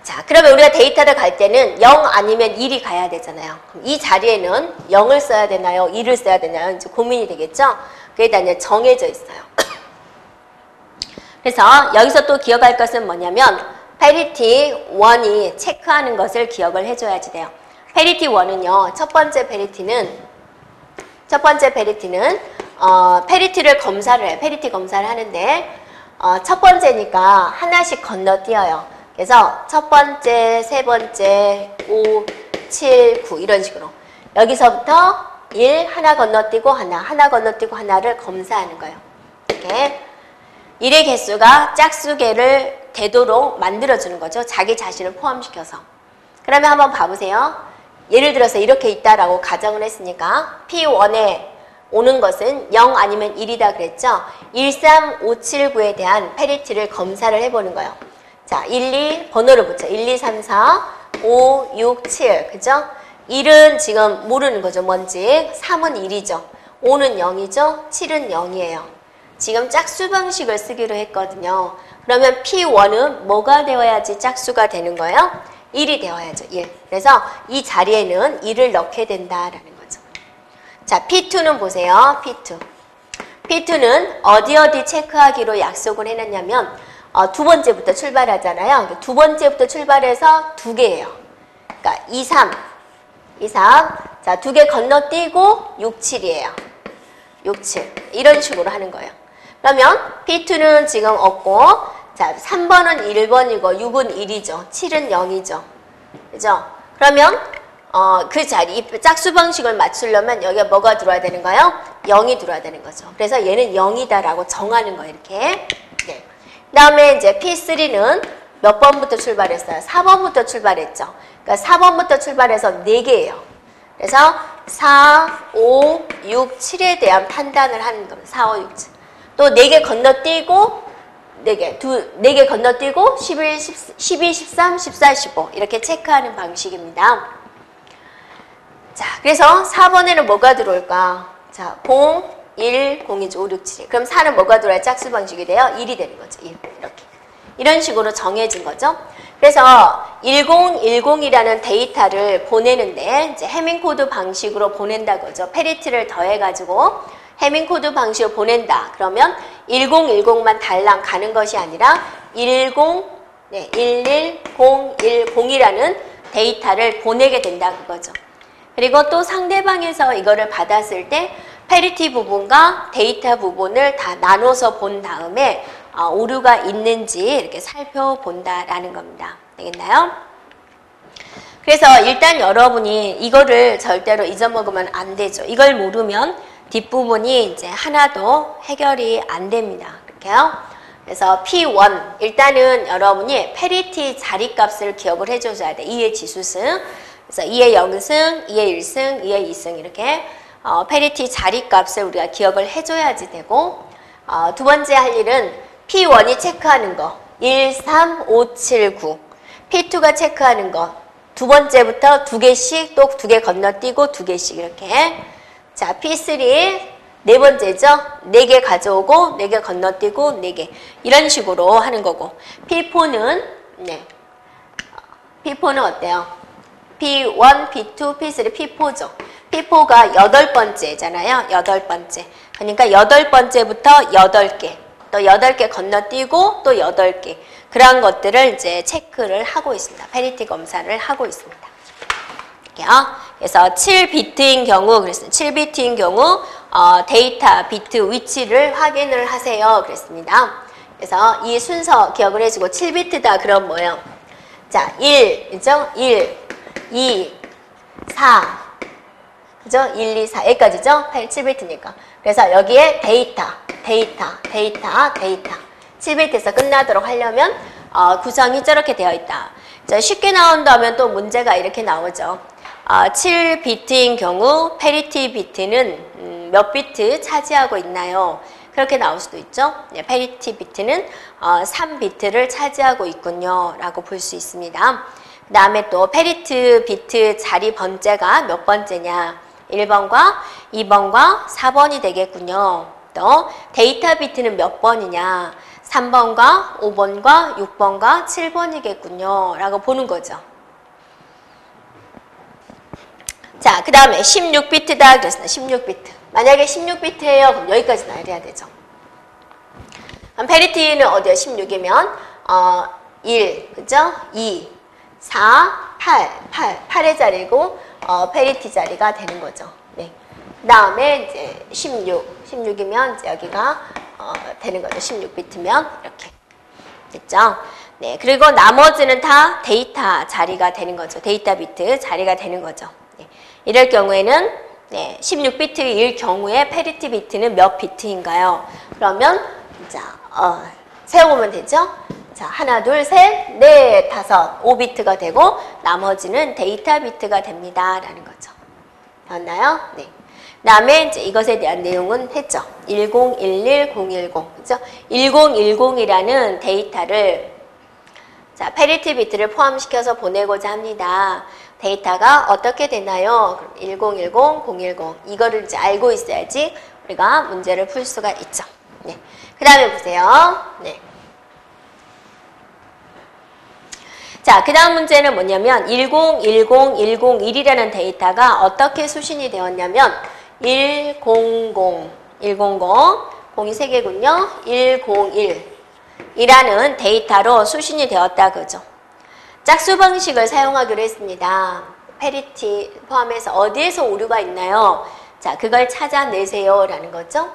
자, 그러면 우리가 데이터를 갈 때는 0 아니면 1이 가야 되잖아요. 그럼 이 자리에는 0을 써야 되나요? 1을 써야 되나요? 이제 고민이 되겠죠? 그게 다 이제 정해져 있어요. 그래서 여기서 또 기억할 것은 뭐냐면 페리티 1이 체크하는 것을 기억을 해줘야지 돼요. 페리티 1은요. 첫 번째 페리티는 페리티를 검사를 해요. 페리티 검사를 하는데 첫 번째니까 하나씩 건너뛰어요. 그래서 첫 번째, 세 번째, 5, 7, 9 이런 식으로 여기서부터 1 하나 건너뛰고 하나 건너뛰고 하나를 검사하는 거예요. 이렇게 1의 개수가 짝수개를 되도록 만들어주는 거죠. 자기 자신을 포함시켜서. 그러면 한번 봐보세요. 예를 들어서 이렇게 있다라고 가정을 했으니까 P1에 오는 것은 0 아니면 1이다 그랬죠. 1, 3, 5, 7, 9에 대한 페리티를 검사를 해보는 거예요. 자, 1, 2 번호를 붙여. 1, 2, 3, 4, 5, 6, 7. 그죠? 1은 지금 모르는 거죠. 뭔지. 3은 1이죠. 5는 0이죠. 7은 0이에요. 지금 짝수 방식을 쓰기로 했거든요. 그러면 P1은 뭐가 되어야지 짝수가 되는 거예요? 1이 되어야죠. 1. 그래서 이 자리에는 1을 넣게 된다라는 거죠. 자, P2는 보세요. P2. P2는 어디 체크하기로 약속을 해놨냐면 두 번째부터 출발하잖아요. 두 번째부터 출발해서 두 개예요. 그러니까 2, 3. 자, 두 개 건너뛰고 6, 7이에요. 6, 7. 이런 식으로 하는 거예요. 그러면 P2는 지금 없고, 자, 3번은 1번이고, 6은 1이죠. 7은 0이죠. 그죠? 그러면, 그 자리, 이 짝수 방식을 맞추려면 여기가 뭐가 들어와야 되는가요? 0이 들어와야 되는 거죠. 그래서 얘는 0이다라고 정하는 거예요. 이렇게. 네. 그 다음에 이제 P3는 몇 번부터 출발했어요? 4번부터 출발했죠. 그러니까 4번부터 출발해서 4개예요. 그래서 4, 5, 6, 7에 대한 판단을 하는 겁니다. 4, 5, 6, 7. 또 4개 건너뛰고 4개 건너뛰고 11, 12, 13, 14, 15 이렇게 체크하는 방식입니다. 자, 그래서 4번에는 뭐가 들어올까? 자, 0, 1, 0, 2, 5, 6, 7. 그럼 4는 뭐가 들어야 짝수 방식이 돼요? 1이 되는 거죠. 1. 이렇게. 이런 식으로 정해진 거죠. 그래서 1010이라는 데이터를 보내는데 이제 해밍코드 방식으로 본다는 거죠. 페리티를 더해가지고 해밍코드 방식으로 보낸다. 그러면 1010만 달랑 가는 것이 아니라 11010이라는 데이터를 보내게 된다 그거죠. 그리고 또 상대방에서 이거를 받았을 때 페리티 부분과 데이터 부분을 다 나눠서 본 다음에 오류가 있는지 이렇게 살펴본다라는 겁니다. 되겠나요? 그래서 일단 여러분이 이거를 절대로 잊어먹으면 안 되죠. 이걸 모르면 뒷부분이 이제 하나도 해결이 안 됩니다. 그렇게요. 그래서 P1 일단은 여러분이 페리티 자리값을 기억을 해줘야 돼. 2의 지수승, 그래서 2의 0승, 2의 1승, 2의 2승 이렇게 페리티 자리값을 우리가 기억을 해줘야지 되고 두 번째 할 일은 P1이 체크하는 거 1, 3, 5, 7, 9 P2가 체크하는 거 두 번째부터 두 개씩 또 두 개 건너뛰고 두 개씩 이렇게 자 P3 네 번째죠. 4개 가져오고 4개 건너뛰고 4개 이런 식으로 하는 거고 P4는 P4는 어때요? P1, P2, P3, P4죠. P4가 8번째잖아요. 8번째. 그러니까 8번째부터 8개. 또 8개 건너뛰고 또 8개. 그러한 것들을 이제 체크를 하고 있습니다. 페리티 검사를 하고 있습니다. 그래서 7비트인 경우, 그래서 7비트인 경우 데이터 비트 위치를 확인을 하세요. 그랬습니다. 그래서 이 순서 기억을 해주고 7비트다 그럼 뭐예요? 자, 1, 그죠? 1, 2, 4, 그죠? 1, 2, 4, 여기까지죠? 7비트니까. 그래서 여기에 데이터. 7비트에서 끝나도록 하려면 구성이 저렇게 되어 있다. 자, 쉽게 나온다면 또 문제가 이렇게 나오죠. 7비트인 경우 페리티 비트는 몇 비트 차지하고 있나요? 그렇게 나올 수도 있죠. 페리티 비트는 3비트를 차지하고 있군요. 라고 볼 수 있습니다. 그 다음에 또 페리티 비트 자리 번째가 몇 번째냐. 1번과 2번과 4번이 되겠군요. 또 데이터 비트는 몇 번이냐. 3번과 5번과 6번과 7번이겠군요. 라고 보는 거죠. 자, 그 다음에 16비트다 그랬습니다. 16비트. 만약에 16비트예요. 그럼 여기까지 나열해야 되죠. 그럼 페리티는 어디요? 16이면 1, 그죠? 2, 4, 8의 자리고 페리티 자리가 되는 거죠. 네. 그 다음에 이제 16이면 이제 여기가 되는 거죠. 16비트면 이렇게 됐죠. 네. 그리고 나머지는 다 데이터 자리가 되는 거죠. 데이터 비트 자리가 되는 거죠. 네. 이럴 경우에는 16비트일 경우에 페리티 비트는 몇 비트인가요? 그러면 자, 세워보면 되죠. 자, 하나, 둘, 셋, 넷, 다섯, 5비트가 되고 나머지는 데이터 비트가 됩니다. 라는 거죠. 됐나요? 네. 그 다음에 이제 이것에 대한 내용은 했죠. 1011, 010. 그죠? 1010이라는 데이터를 자, 페리티 비트를 포함시켜서 보내고자 합니다. 데이터가 어떻게 되나요? 그럼 1010, 010. 이거를 이제 알고 있어야지 우리가 문제를 풀 수가 있죠. 네. 그 다음에 보세요. 네. 자, 그 다음 문제는 뭐냐면 10101001이라는 데이터가 어떻게 수신이 되었냐면 100, 0이 3개군요. 101이라는 데이터로 수신이 되었다 그죠. 짝수 방식을 사용하기로 했습니다. 페리티 포함해서 어디에서 오류가 있나요? 자, 그걸 찾아내세요 라는 거죠.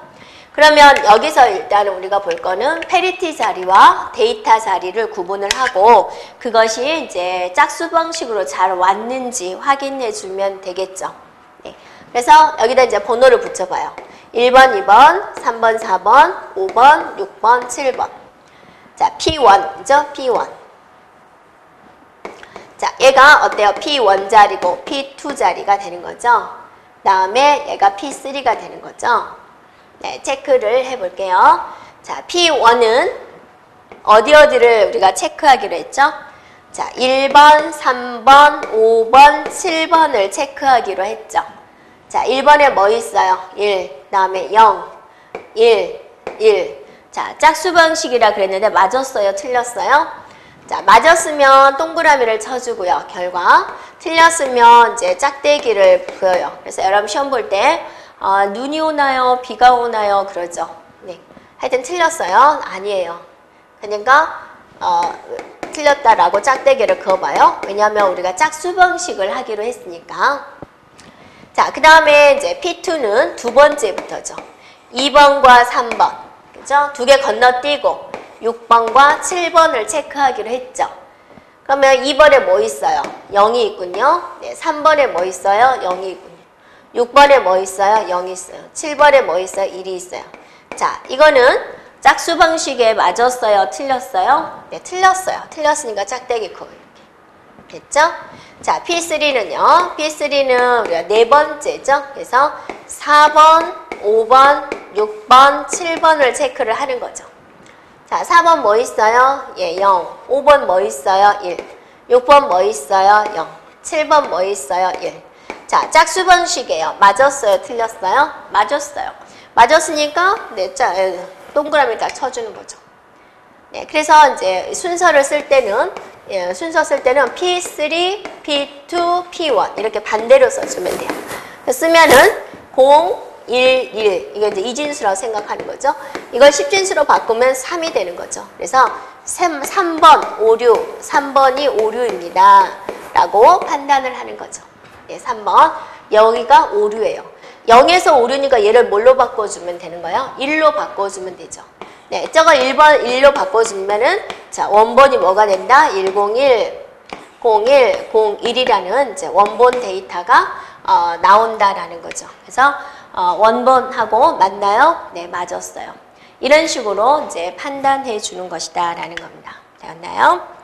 그러면 여기서 일단 우리가 볼 거는 페리티 자리와 데이터 자리를 구분을 하고 그것이 이제 짝수 방식으로 잘 왔는지 확인해 주면 되겠죠. 네. 그래서 여기다 이제 번호를 붙여봐요. 1번, 2번, 3번, 4번, 5번, 6번, 7번. 자, P1이죠? P1. 자, 얘가 어때요? P1 자리고 P2 자리가 되는 거죠. 그 다음에 얘가 P3가 되는 거죠. 네, 체크를 해볼게요. 자, P1은 어디를 우리가 체크하기로 했죠? 자, 1번, 3번, 5번, 7번을 체크하기로 했죠. 자, 1번에 뭐 있어요? 1. 그 다음에 0, 1, 1. 자, 짝수 방식이라 그랬는데 맞았어요? 틀렸어요? 자, 맞았으면 동그라미를 쳐주고요. 결과. 틀렸으면 이제 짝대기를 보여요. 그래서 여러분 시험 볼 때 눈이 오나요? 비가 오나요? 그러죠. 네. 하여튼 틀렸어요? 아니에요. 그러니까 틀렸다라고 짝대기를 그어봐요. 왜냐하면 우리가 짝수 방식을 하기로 했으니까. 자, 그 다음에 이제 P2는 두 번째부터죠. 2번과 3번. 그죠? 두 개 건너뛰고 6번과 7번을 체크하기로 했죠. 그러면 2번에 뭐 있어요? 0이 있군요. 네, 3번에 뭐 있어요? 0이 있군요. 6번에 뭐 있어요? 0이 있어요. 7번에 뭐 있어요? 1이 있어요. 자, 이거는 짝수 방식에 맞았어요? 틀렸어요? 네, 틀렸어요. 틀렸으니까 짝대기 코 이렇게. 됐죠? 자, P3는요. P3는 우리가 네 번째죠. 그래서 4번, 5번, 6번, 7번을 체크를 하는 거죠. 자, 4번 뭐 있어요? 예, 0. 5번 뭐 있어요? 1. 6번 뭐 있어요? 0. 7번 뭐 있어요? 1. 자, 짝수 방식이에요. 맞았어요? 틀렸어요? 맞았어요. 맞았으니까 네, 동그라미 딱 쳐주는 거죠. 네, 그래서 이제 순서를 쓸 때는 순서 쓸 때는 P3, P2, P1 이렇게 반대로 써주면 돼요. 쓰면은 0, 1, 1 이게 이제 이진수라고 생각하는 거죠. 이걸 10진수로 바꾸면 3이 되는 거죠. 그래서 3번, 5, 6, 3번이 5, 6입니다. 라고 판단을 하는 거죠. 네, 3번. 여기가 5, 6예요. 0에서 5, 6이니까 얘를 뭘로 바꿔주면 되는 거예요? 1로 바꿔주면 되죠. 네, 저거 1번 1로 바꿔주면은 자, 원본이 뭐가 된다? 101, 01, 01이라는 이제 원본 데이터가 나온다라는 거죠. 그래서 원본하고 맞나요? 네, 맞았어요. 이런 식으로 이제 판단해 주는 것이다라는 겁니다. 되었나요?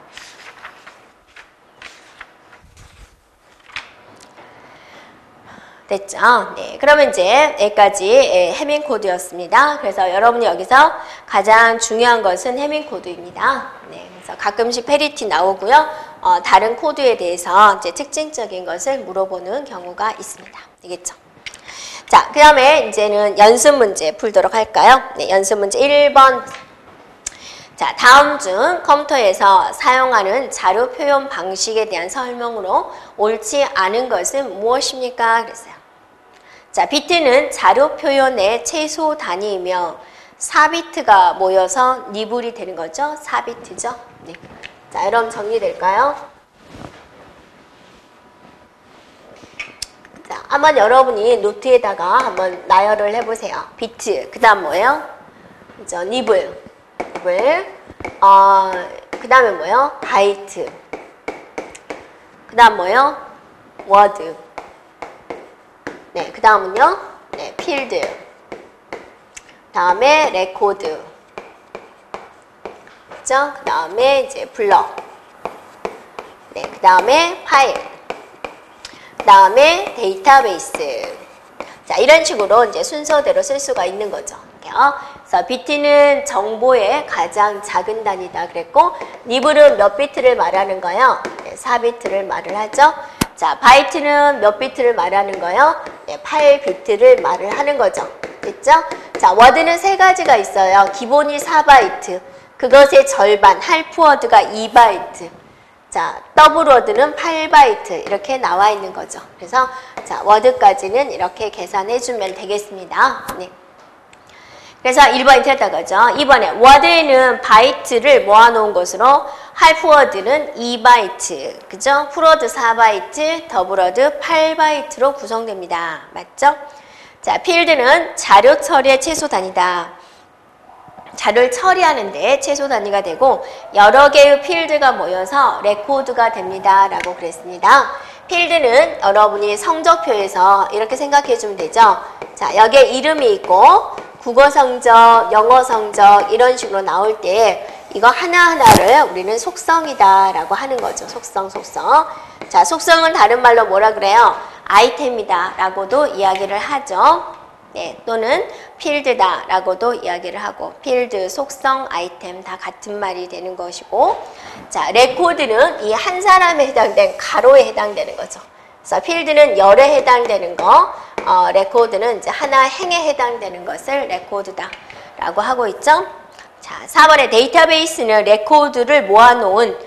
됐죠? 네. 그러면 이제 여기까지 해밍 코드였습니다. 그래서 여러분이 여기서 가장 중요한 것은 해밍 코드입니다. 네. 그래서 가끔씩 페리티 나오고요. 다른 코드에 대해서 이제 특징적인 것을 물어보는 경우가 있습니다. 되겠죠? 자, 그 다음에 이제는 연습 문제 풀도록 할까요? 네. 연습 문제 1번. 자, 다음 중 컴퓨터에서 사용하는 자료 표현 방식에 대한 설명으로 옳지 않은 것은 무엇입니까? 그랬어요. 자, 비트는 자료 표현의 최소 단위이며 4비트가 모여서 니블이 되는 거죠. 4비트죠. 네. 자, 여러분 정리될까요? 자, 한번 여러분이 노트에다가 한번 나열을 해보세요. 비트, 그 다음 뭐예요? 그죠? 니블. 그 다음에 뭐예요? 바이트. 그 다음 뭐예요? 워드. 네, 그 다음은요? 네, 필드. 다음에 레코드. 그죠? 그 다음에 이제 블럭. 네, 그 다음에 파일. 그 다음에 데이터베이스. 자, 이런 식으로 이제 순서대로 쓸 수가 있는 거죠. 그래서 비트는 정보의 가장 작은 단위다 그랬고, 니블은 몇 비트를 말하는 거예요? 네, 4비트를 말을 하죠. 자, 바이트는 몇 비트를 말하는 거예요? 네, 8비트를 말을 하는 거죠. 됐죠? 자, 워드는 세 가지가 있어요. 기본이 4바이트, 그것의 절반, 할프 워드가 2바이트. 자, 더블 워드는 8바이트 이렇게 나와 있는 거죠. 그래서 자, 워드까지는 이렇게 계산해 주면 되겠습니다. 네. 그래서 1번이 틀렸다 그죠? 2번에 워드에는 바이트를 모아놓은 것으로 할프 워드는 2바이트, 그죠? 풀워드 4바이트, 더블 워드 8바이트로 구성됩니다. 맞죠? 자, 필드는 자료 처리의 최소 단위다. 자료를 처리하는데 최소 단위가 되고 여러 개의 필드가 모여서 레코드가 됩니다. 라고 그랬습니다. 필드는 여러분이 성적표에서 이렇게 생각해 주면 되죠. 자, 여기에 이름이 있고 국어 성적, 영어 성적 이런 식으로 나올 때 이거 하나하나를 우리는 속성이다 라고 하는 거죠. 속성. 자, 속성은 다른 말로 뭐라 그래요? 아이템이다 라고도 이야기를 하죠. 네, 또는 필드다 라고도 이야기를 하고 필드, 속성, 아이템 다 같은 말이 되는 것이고 자, 레코드는 이 한 사람에 해당된 가로에 해당되는 거죠. 그래서 필드는 열에 해당되는 거, 레코드는 이제 하나 행에 해당되는 것을 레코드다 라고 하고 있죠. 자, 4번에 데이터베이스는 레코드를 모아놓은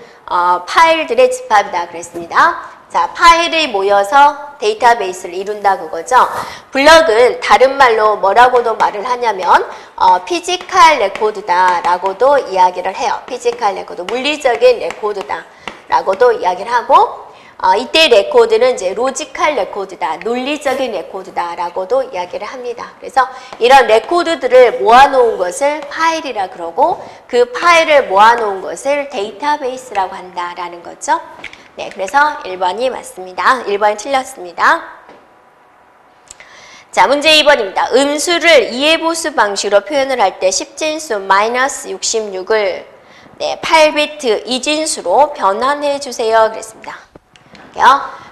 파일들의 집합이다 그랬습니다. 자, 파일이 모여서 데이터베이스를 이룬다 그거죠. 블럭은 다른 말로 뭐라고도 말을 하냐면 피지컬 레코드다 라고도 이야기를 해요. 피지컬 레코드, 물리적인 레코드다 라고도 이야기를 하고 이때 레코드는 이제 로지컬 레코드다, 논리적인 레코드다 라고도 이야기를 합니다. 그래서 이런 레코드들을 모아놓은 것을 파일이라 그러고 그 파일을 모아놓은 것을 데이터베이스라고 한다라는 거죠. 네, 그래서 1번이 맞습니다. 1번이 틀렸습니다. 자, 문제 2번입니다. 음수를 이해보수 방식으로 표현을 할 때 10진수 마이너스 66을 8비트 이진수로 변환해 주세요. 그랬습니다.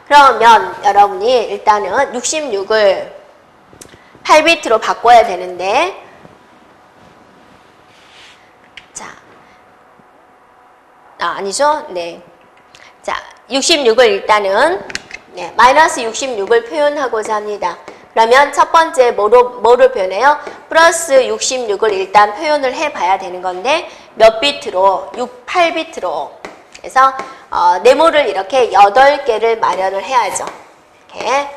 그러면 여러분이 일단은 66을 8비트로 바꿔야 되는데, 자, 아니죠? 네. 자, 66을 일단은 마이너스 66을 표현하고자 합니다. 그러면 첫 번째 뭐를 표현해요? 플러스 66을 일단 표현을 해봐야 되는 건데 몇 비트로? 8비트로. 그래서 네모를 이렇게 8개를 마련을 해야죠. 이렇게.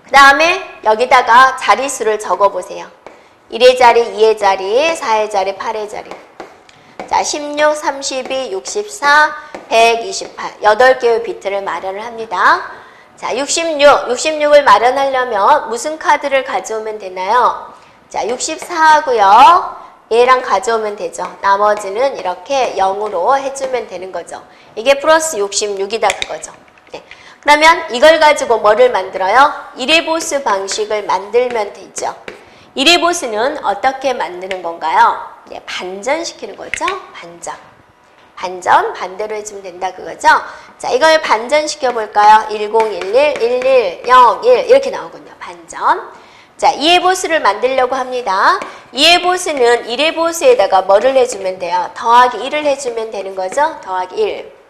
그 다음에 여기다가 자릿수를 적어보세요. 1의 자리, 2의 자리, 4의 자리, 8의 자리. 자, 16, 32, 64, 128. 8개의 비트를 마련을 합니다. 자, 66을 마련하려면 무슨 카드를 가져오면 되나요? 자, 64하고요. 얘랑 가져오면 되죠. 나머지는 이렇게 0으로 해주면 되는 거죠. 이게 플러스 66이다 그거죠. 네. 그러면 이걸 가지고 뭐를 만들어요? 1의 보수 방식을 만들면 되죠. 1의 보수는 어떻게 만드는 건가요? 네, 반전시키는 거죠. 반전, 반대로 해주면 된다 그거죠. 자, 이걸 반전시켜 볼까요? 1011, 11, 01 이렇게 나오군요. 반전. 자, 2의 보수를 만들려고 합니다. 2의 보수는 1의 보수에다가 뭐를 해주면 돼요? 더하기 1을 해주면 되는 거죠. 더하기 1.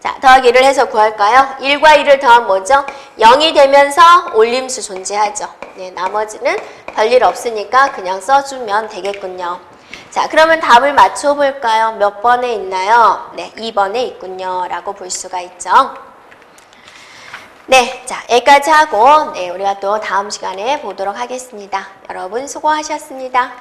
자, 더하기 1을 해서 구할까요? 1과 1을 더하면 뭐죠? 0이 되면서 올림수 존재하죠. 네, 나머지는 별일 없으니까 그냥 써주면 되겠군요. 자, 그러면 답을 맞춰볼까요? 몇 번에 있나요? 네, 2번에 있군요. 라고 볼 수가 있죠. 네, 자, 여기까지 하고, 우리가 또 다음 시간에 보도록 하겠습니다. 여러분 수고하셨습니다.